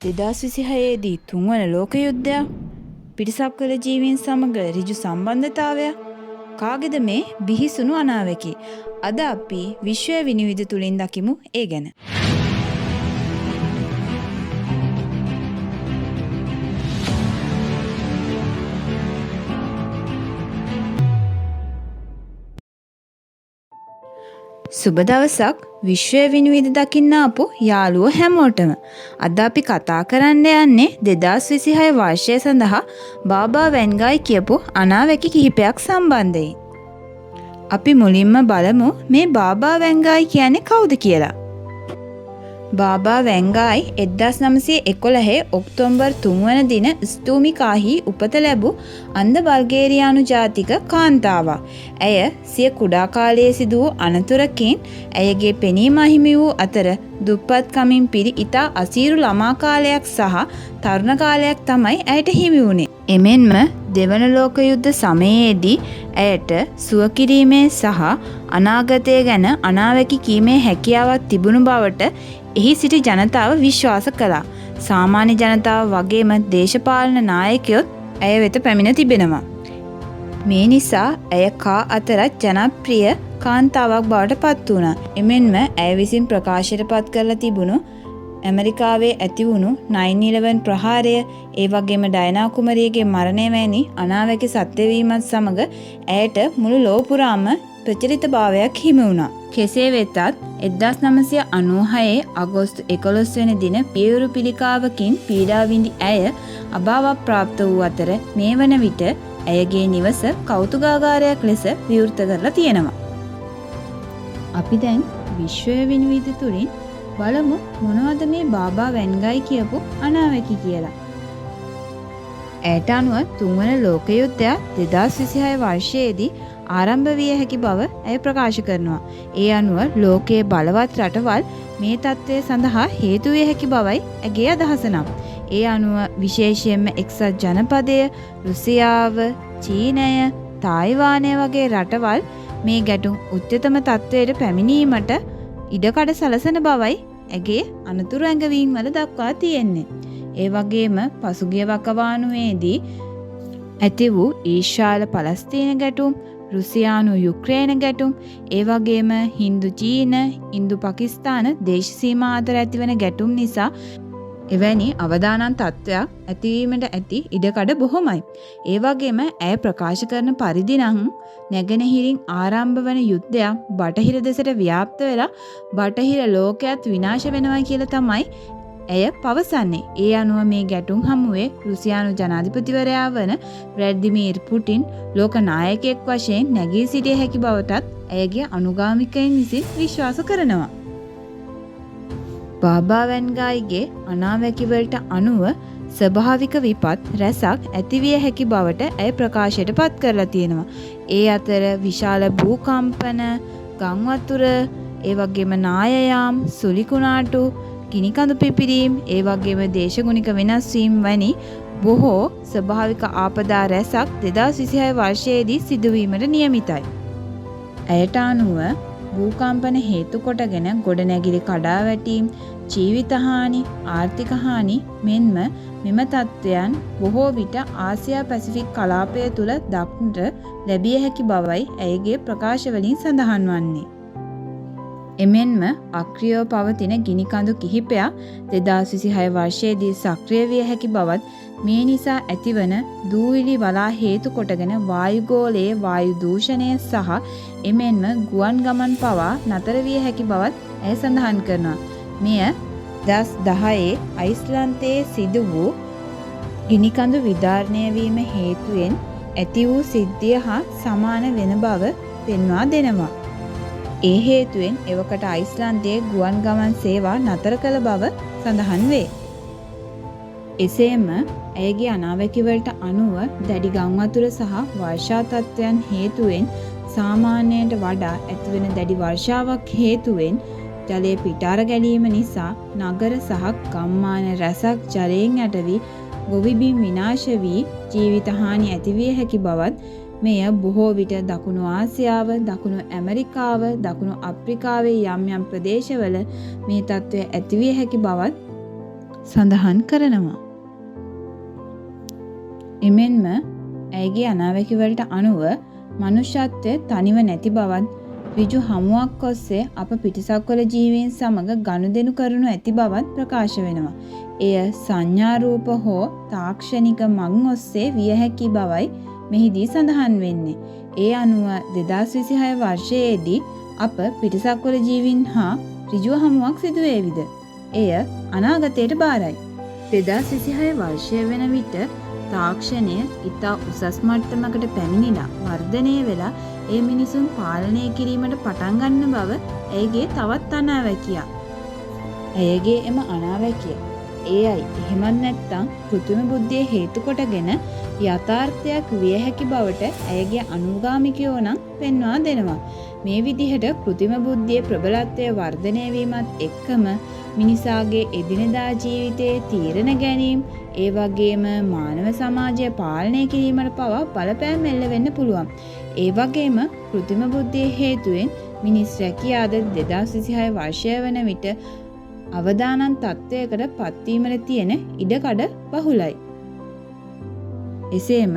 2026දී තුන්වන ලෝක යුද්ධය, පිටසක් කළ ජීවීන් සමග ඍජු සම්බන්ධතාවය, කාගේද මේ බිහිසුණු අනාවැකි? අද අපි විශ්වය විනිවිද තුලින් දකිමු ඒ ගැන. සුබ දවසක් විශ්වය විනිවිද දකින්න ආපු යාළුවෝ හැමෝටම. අද අපි කතා කරන්න යන්නේ 2026 වර්ෂය සඳහා බාබා වැන්ගායි කියපු අනාවැකි කිහිපයක් සම්බන්ධයෙන්. අපි මුලින්ම බලමු මේ බාබා වැන්ගායි කියන්නේ කවුද කියලා. බාබා වැන්ගායි 1911 ඔක්තෝබර් 3 වන දින ස්තූමිකාහි උපත ලැබූ අන්ධ බල්ගේරියානු ජාතික කාන්තාවක්. ඇය සිය කුඩා කාලයේ සිදු වූ අනතුරකින් ඇයගේ පෙනීම අහිමි වූ අතර දුප්පත්කමින් පිරි ඉතා අසීරු ළමා කාලයක් සහ තරුණ කාලයක් තමයි ඇයට හිමි වුණේ. එමෙන්ම දෙවන ලෝක යුද්ධ සමයේදී ඇයට සුවකිරීමේ සහ අනාගතය ගැන අනාවැකි කීමේ හැකියාවක් තිබුණු බවට එහි සිටි ජනතාව විශ්වාස කළා. සාමාන්‍ය ජනතාව වගේම දේශපාලන නායකයොත් ඇය වෙත පැමිණ තිබෙනවා. මේ නිසා ඇය කා අතරත් ජනප්‍රිය කාන්තාවක් බවට පත් වුණා. එමෙන්ම ඇය විසින් ප්‍රකාශයට පත් කරලා තිබුණු ඇමරිකාවේ ඇති වුණු 9/11 ප්‍රහාරය, ඒ වගේම ඩයනා කුමරියගේ මරණය වැනි අනාවැකි සත්‍ය වීමත් සමග ඇයට මුළු ලොව පුරාම ප්‍රචලිතභාවයක් හිමි වුණා. කෙසේ වෙතත් 1996 අගෝස්තු 11 වෙනි දින පියවරු පිළිකාවකින් පීඩා විඳි ඇය අභාවක් ප්‍රාප්ත වූ අතර මේ වන විට ඇයගේ නිවස කෞතුකාගාරයක් ලෙස විවෘත කරලා තියෙනවා. අපි දැන් විශ්වය විනිවිද තුලින් බලමු මොනවද මේ බාබා වැන්ගායි කියපු අනාවැකි කියලා. ඇයට අනුව තුන්වන ලෝක යුද්ධය 2026 වර්ෂයේදී ආරම්භ විය හැකි බව ඇය ප්‍රකාශ කරනවා. ඒ අනුව ලෝකයේ බලවත් රටවල් මේ තත්ත්වය සඳහා හේතු විය හැකි බවයි ඇගේ අදහස නම්. ඒ අනුව විශේෂයෙන්ම එක්සත් ජනපදය, රුසියාව, චීනය, තායිවානය වගේ රටවල් මේ ගැටුම් උච්චතම තත්ත්වයට පැමිණීමට ඉඩකඩ සලසන බවයි ඇගේ අනතුරු ඇඟවීම් වල දක්වා තියෙන්නේ. ඒ වගේම පසුගිය වකවානුවේදී ඇති වූ ඊශ්‍රායල පලස්තීන ගැටුම්, රුසියානු යුක්‍රේන ගැටුම්, ඒ වගේම හින්දු චීන, ඉන්දු පාකිස්තාන දේශ සීමා අතර ඇතිවන ගැටුම් නිසා එවැනි අවදානම් තත්ත්වයක් ඇතිවීමට ඇති ඉඩකඩ බොහොමයි. ඒ වගේම ඇය ප්‍රකාශ කරන පරිදි නම් නැගෙනහිරින් ආරම්භ වන යුද්ධයක් බටහිර දෙසට ව්‍යාප්ත වෙලා බටහිර ලෝකයක් විනාශ වෙනවා කියලා තමයි ඇය පවසන්නේ. ඒ අනුව මේ ගැටුම් හමුවේ රුසියානු ජනාධිපතිවරයා වන ව්ලාදිමීර් පුටින් ලෝක නායකයෙක් වශයෙන් නැගී සිටිය හැකි බවටත් ඇයගේ අනුගාමිකයින් විසින් විශ්වාස කරනවා. බාබා වැන්ගායිගේ අනාවැකි වලට අනුව ස්වභාවික විපත් රැසක් ඇතිවිය හැකි බවට ඇය ප්‍රකාශයට පත් කරලා තියෙනවා. ඒ අතර විශාල භූකම්පන, ගංවතුර, ඒ වගේම නායයාම්, සුලිකුණාටු, ගිනිකඳු පිපිරීම්, ඒ වගේම දේශගුණික වෙනස් වීම් වැනි බොහෝ ස්වභාවික ආපදා රැසක් 2026 වර්ෂයේදී සිදුවීමට නියමිතයි. ඇයට අනුව භූකම්පන හේතු කොටගෙන ගොඩනැගිලි කඩාවැටීම්, ජීවිතහානි, ආර්ථික හානි මෙන්ම මෙම තත්ත්වයන් බොහෝ විට ආසියා පැසිෆික් කලාපය තුල දක්නට ලැබිය හැකි බවයි ඇයගේ ප්‍රකාශවලින් සඳහන් වන්නේ. එමෙන්ම අක්‍රියව පවතින ගිනිකඳු කිහිපයක් 2026 වර්ෂයේදී සක්‍රිය විය හැකි බවත් මේ නිසා ඇතිවන දූවිලි වලා හේතු කොටගෙන වායුගෝලයේ වායු දූෂණය සහ එමෙන්ම ගුවන් ගමන් පවා නතර විය හැකි බවත් ඇය සඳහන් කරනවා. මෙය 2010 අයිස්ලන්තයේ සිදු වූ ගිනිකඳු විදාරණය වීම හේතුවෙන් ඇති වූ සිද්ධිය හා සමාන වෙන බව පෙන්වා දෙනවා. ඒ හේතුවෙන් එවකට අයිස්ලන්තයේ ගුවන් ගමන් සේවා නතර කළ බව සඳහන් වේ. එසේම ඇයගේ අනාවැකි වලට අනුව දැඩි ගංවතුර සහ වර්ෂා තත්ත්වයන් හේතුවෙන් සාමාන්‍යයට වඩා ඇතිවන දැඩි වර්ෂාවක් හේතුවෙන් ජලය පිටාර ගැනීම නිසා නගර සහ ගම්මාන රැසක් ජලයෙන් යටවී ගොවිබිම් විනාශ වී ජීවිතහානි ඇතිවිය හැකි බවත් මෙය බොහෝ විට දකුණු ආසියාව, දකුණු ඇමරිකාව, දකුණු අප්‍රිකාවේ යම් යම් ප්‍රදේශවල මේ තත්ත්වය ඇතිවිය හැකි බවත් සඳහන් කරනවා. එමෙන්ම ඇයගේ අනාවැකි වලට අනුව මනුෂ්‍යත්වය තනිව නැති බවත් ඍජු හමුවක් ඔස්සේ අප පිටසක්වල ජීවීන් සමග ගනුදෙනු කරනු ඇති බවත් ප්‍රකාශ වෙනවා. එය සංඥා රූප හෝ තාක්ෂණික මං ඔස්සේ විය හැකි බවයි මෙහිදී සඳහන් වෙන්නේ. ඒ අනුව 2026 වර්ෂයේදී අප පිටසක්වල ජීවීන් හා ඍජු හමුවක් සිදුවේවිද? එය අනාගතයට බාරයි. 2026 වර්ෂය වෙන විට තාක්ෂණය ඉතා උසස් මට්ටමකට පැමිණිලා වර්ධනය වෙලා ඒ මිනිසුන් පාලනය කිරීමට පටන් ගන්න බව ඇයගේ තවත් අනාවැකියක්. ඇයගේ එම අනාවැකිය ඒයි එහෙමත් නැත්නම් කෘත්‍රිම බුද්ධිය හේතු කොටගෙන යථාර්ථයක් විය හැකි බවට ඇයගේ අනුගාමිකයෝ නම් පෙන්වා දෙනවා. මේ විදිහට කෘත්‍රිම බුද්ධියේ ප්‍රබලත්වය වර්ධනය වීමත් එක්කම මිනිසාගේ එදිනෙදා ජීවිතයේ තීරණ ගැනීම ඒ වගේම මානව සමාජය පාලනය කිරීමට පවා බලපෑම් එල්ල වෙන්න පුළුවන්. ඒ වගේම කෘත්‍රිම බුද්ධියේ හේතුවෙන් මිනිස් රැකියාද 2026 වර්ෂය වන විට අවදානම් තත්ත්වයකට පත්වීමට තියෙන ඉඩකඩ බහුලයි. එසේම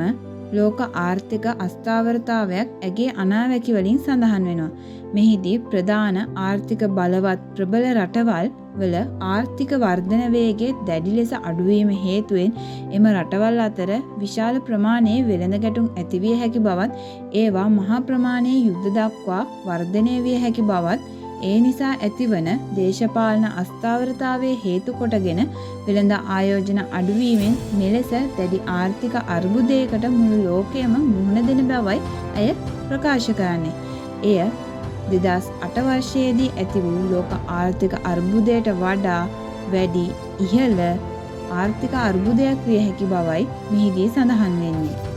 ලෝක ආර්ථික අස්ථාවරතාවයක් ඇගේ අනාවැකි වලින් සඳහන් වෙනවා. මෙහිදී ප්‍රධාන ආර්ථික බලවත් ප්‍රබල රටවල් වල ආර්ථික වර්ධන වේගය දැඩි ලෙස අඩුවීම හේතුවෙන් එම රටවල් අතර විශාල ප්‍රමාණයේ වෙළඳ ගැටුම් ඇතිවිය හැකි බවත් ඒවා මහා ප්‍රමාණයේ යුද්ධ දක්වා වර්ධනය විය හැකි බවත් ඒ නිසා ඇතිවන දේශපාලන අස්ථාවරතාවයේ හේතු කොටගෙන වෙළඳ ආයෝජන අඩුවීමෙන් මෙලෙස දැඩි ආර්ථික අර්බුදයකට මුළු ලෝකයම මුහුණ දෙන බවයි ඇය ප්‍රකාශ කරන්නේ. එය 2008 වර්ෂයේදී ඇති වූ ලෝක ආර්ථික අර්බුදයට වඩා වැඩි ඉහළ ආර්ථික අර්බුදයක් විය හැකි බවයි මෙහිදී සඳහන් වෙන්නේ.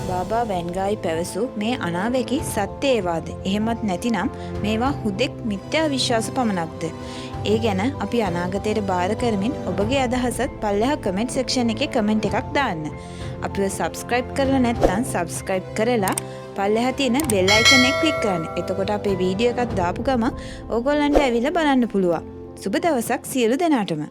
බාබා වැන්ගායි පැවසූ මේ අනාවැකි සත්‍ය ඒවාද? එහෙමත් නැතිනම් මේවා හුදෙක් මිත්‍යා විශ්වාස පමණක්ද? ඒ ගැන අපි අනාගතයට බාර කරමින් ඔබගේ අදහසත් පල්ලෙහා කමෙන්ට් සෙක්ෂන් එකේ කමෙන්ට් එකක් දාන්න. අපිව සබ්ස්ක්‍රයිබ් කරලා නැත්නම් සබ්ස්ක්‍රයිබ් කරලා පල්ලෙහා තියෙන බෙල් අයිකන් එක ක්ලික් කරන්න. එතකොට අපේ වීඩියෝ එකක් දාපු ගමන් ඕගොල්ලන්ට ඇවිල්ලා බලන්න පුළුවන්. සුබ දවසක් සියලු දෙනාටම.